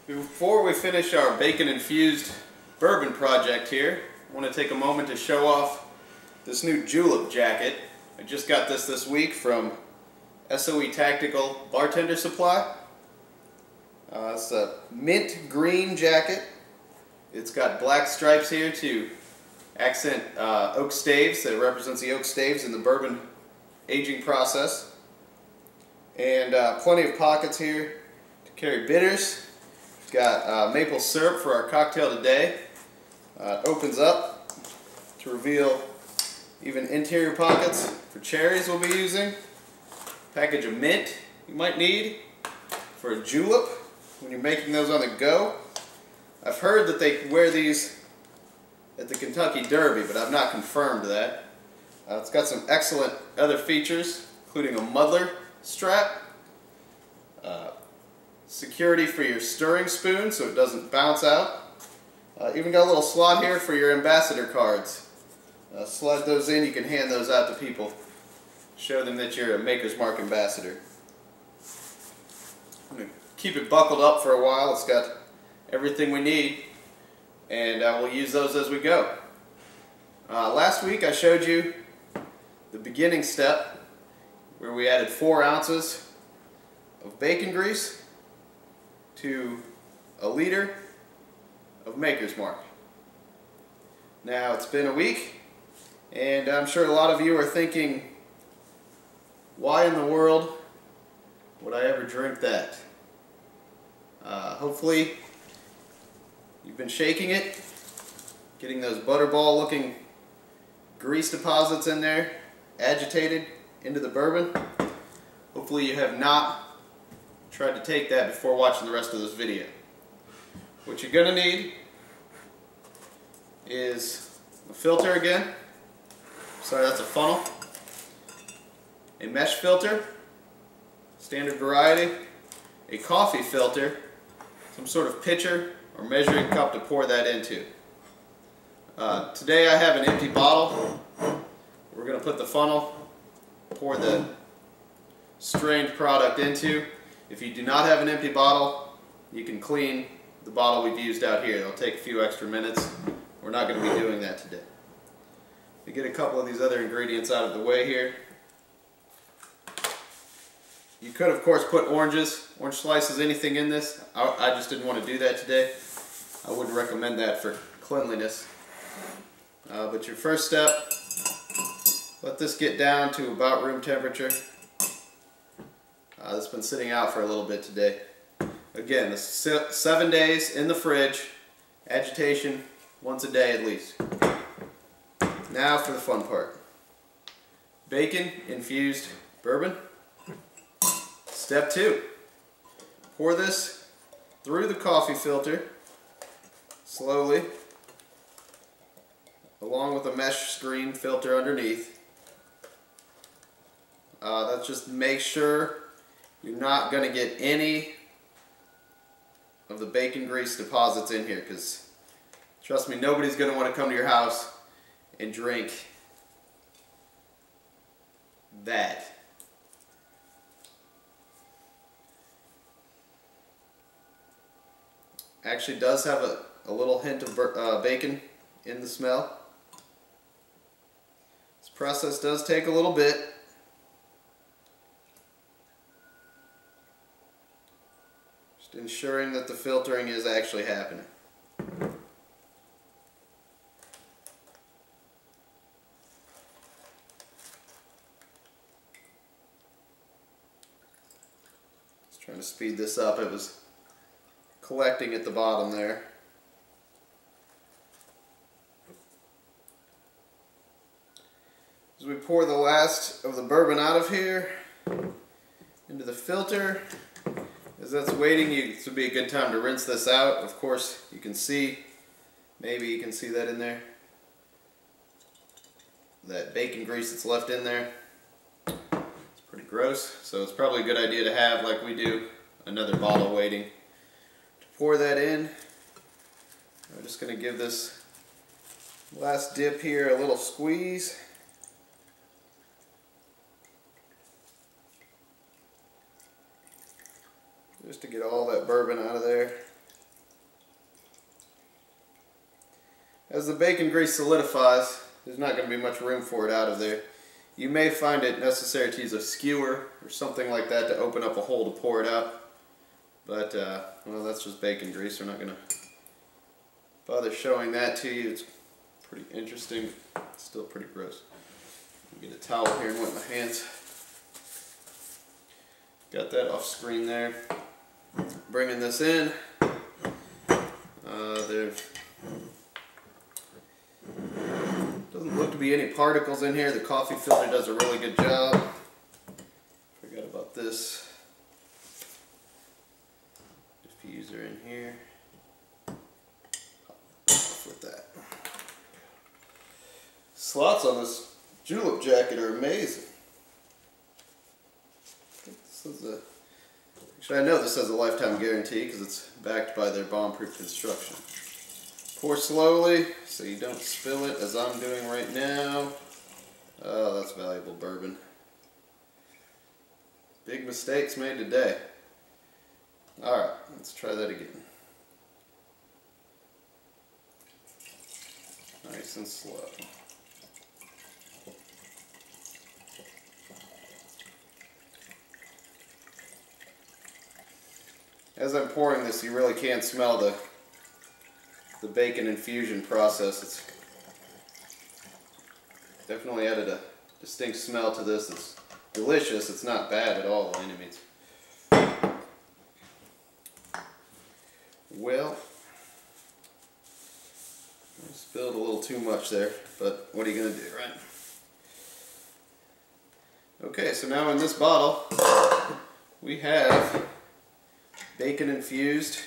Before we finish our bacon-infused bourbon project here, I want to take a moment to show off this new Julep Jacket. I just got this week from SOE Tactical Bartender Supply. It's a mint green jacket. It's got black stripes here to accent oak staves. That represents the oak staves in the bourbon aging process. And plenty of pockets here to carry bitters. It's got maple syrup for our cocktail today. It opens up to reveal even interior pockets for cherries we'll be using. Package of mint you might need for a julep when you're making those on the go. I've heard that they wear these at the Kentucky Derby, but I've not confirmed that. It's got some excellent other features, including a muddler strap, security for your stirring spoon so it doesn't bounce out. Even got a little slot here for your ambassador cards. Slide those in, you can hand those out to people. Show them that you're a Maker's Mark ambassador. I'm going to keep it buckled up for a while. It's got everything we need, and we'll use those as we go. Last week I showed you the beginning step where we added 4 ounces of bacon grease to a liter of Maker's Mark. Now it's been a week, and I'm sure a lot of you are thinking, why in the world would I ever drink that? Hopefully you've been shaking it, getting those butterball looking grease deposits in there, agitated into the bourbon. Hopefully you have not tried to take that before watching the rest of this video. What you're going to need is a filter again. Sorry, that's a funnel. A mesh filter, standard variety, a coffee filter, some sort of pitcher or measuring cup to pour that into. Today I have an empty bottle. We're going to put the funnel, pour the strained product into. If you do not have an empty bottle, you can clean the bottle we've used out here. It'll take a few extra minutes. We're not going to be doing that today. We get a couple of these other ingredients out of the way here. You could, of course, put orange slices, anything in this. I just didn't want to do that today. I wouldn't recommend that for cleanliness. But your first step, let this get down to about room temperature. It's been sitting out for a little bit today. Again, this is 7 days in the fridge, agitation once a day at least. Now for the fun part. Bacon-infused bourbon. Step 2. Pour this through the coffee filter slowly, along with a mesh screen filter underneath. That's just make sure you're not going to get any of the bacon grease deposits in here, because trust me, nobody's going to want to come to your house and drink that. Actually does have a little hint of bacon in the smell. This process does take a little bit. Just ensuring that the filtering is actually happening. Just trying to speed this up. It was collecting at the bottom there. As we pour the last of the bourbon out of here into the filter, as that's waiting, this would be a good time to rinse this out. Of course, you can see, maybe you can see that in there, that bacon grease that's left in there. It's pretty gross, so it's probably a good idea to have, like we do, another bottle waiting. To pour that in, I'm just going to give this last dip here a little squeeze. Just to get all that bourbon out of there. As the bacon grease solidifies, there's not going to be much room for it out of there. You may find it necessary to use a skewer or something like that to open up a hole to pour it out. But, well, that's just bacon grease. We're not going to bother showing that to you. It's pretty interesting. It's still pretty gross. Get a towel here and wipe my hands. Got that off screen there. Bringing this in. There doesn't look to be any particles in here. The coffee filter does a really good job. Forgot about this diffuser in here. Off with that. Slots on this Julep Jacket are amazing. Actually, I know this has a lifetime guarantee because it's backed by their bomb-proof construction. Pour slowly so you don't spill it, as I'm doing right now. Oh, that's valuable bourbon. Big mistakes made today. Alright, let's try that again. Nice and slow. As I'm pouring this, you really can't smell the bacon infusion process. It's definitely added a distinct smell to this. It's delicious. It's not bad at all by any means. Well, I spilled a little too much there, but what are you going to do, right? Okay, so now in this bottle, we have Bacon-Infused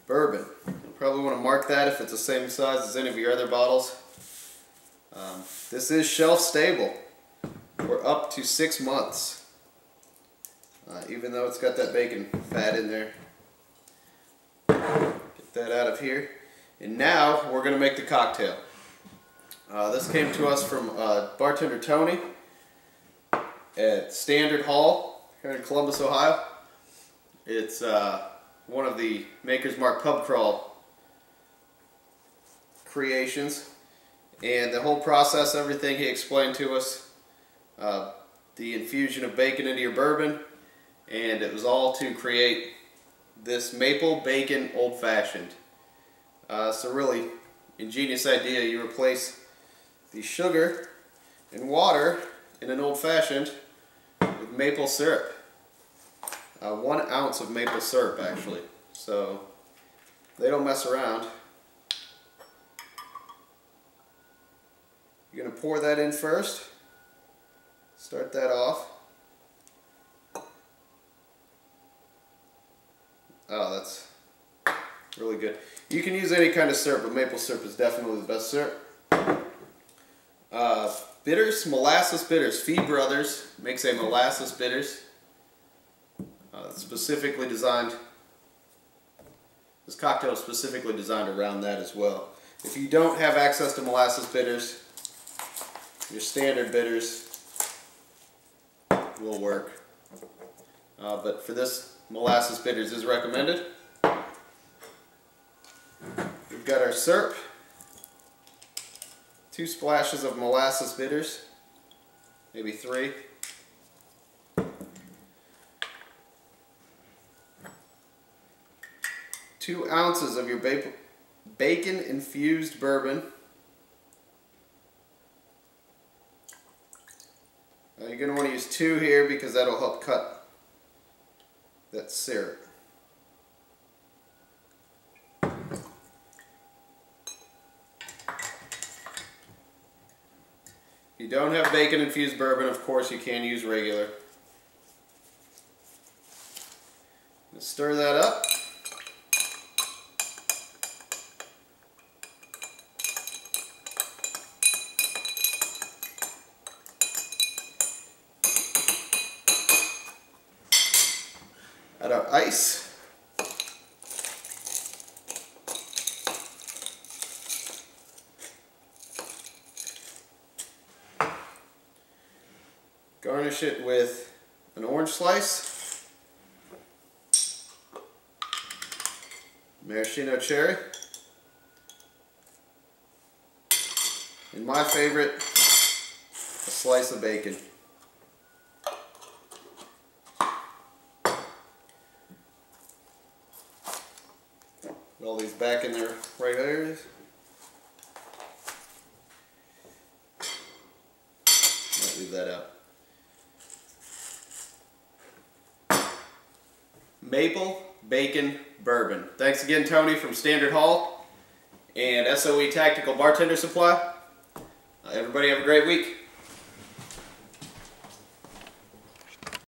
Bourbon. You'll probably want to mark that if it's the same size as any of your other bottles. This is shelf stable for up to 6 months, even though it's got that bacon fat in there. Get that out of here. And now we're going to make the cocktail. This came to us from bartender Tony at Standard Hall here in Columbus, Ohio. It's one of the Maker's Mark pub crawl creations, and the whole process, everything he explained to us, the infusion of bacon into your bourbon, and it was all to create this maple bacon old-fashioned. It's a really ingenious idea. You replace the sugar and water in an old-fashioned with maple syrup. 1 ounce of maple syrup, actually, so they don't mess around. You're going to pour that in first. Start that off. Oh, that's really good. You can use any kind of syrup, but maple syrup is definitely the best syrup. Bitters, molasses bitters. Fee Brothers makes a molasses bitters. Specifically designed, this cocktail is specifically designed around that as well. If you don't have access to molasses bitters, your standard bitters will work. But for this, molasses bitters is recommended. We've got our syrup, 2 splashes of molasses bitters, maybe 3. 2 ounces of your bacon-infused bourbon. You're going to want to use 2 here because that'll help cut that syrup. If you don't have bacon-infused bourbon, of course you can use regular. Let's stir that up. Add our ice. Garnish it with an orange slice, maraschino cherry, And my favorite, a slice of bacon. Put all these back in their right areas. Might leave that out. Maple Bacon Bourbon. Thanks again, Tony from Standard Hall and SOE Tactical Bartender Supply. Everybody have a great week.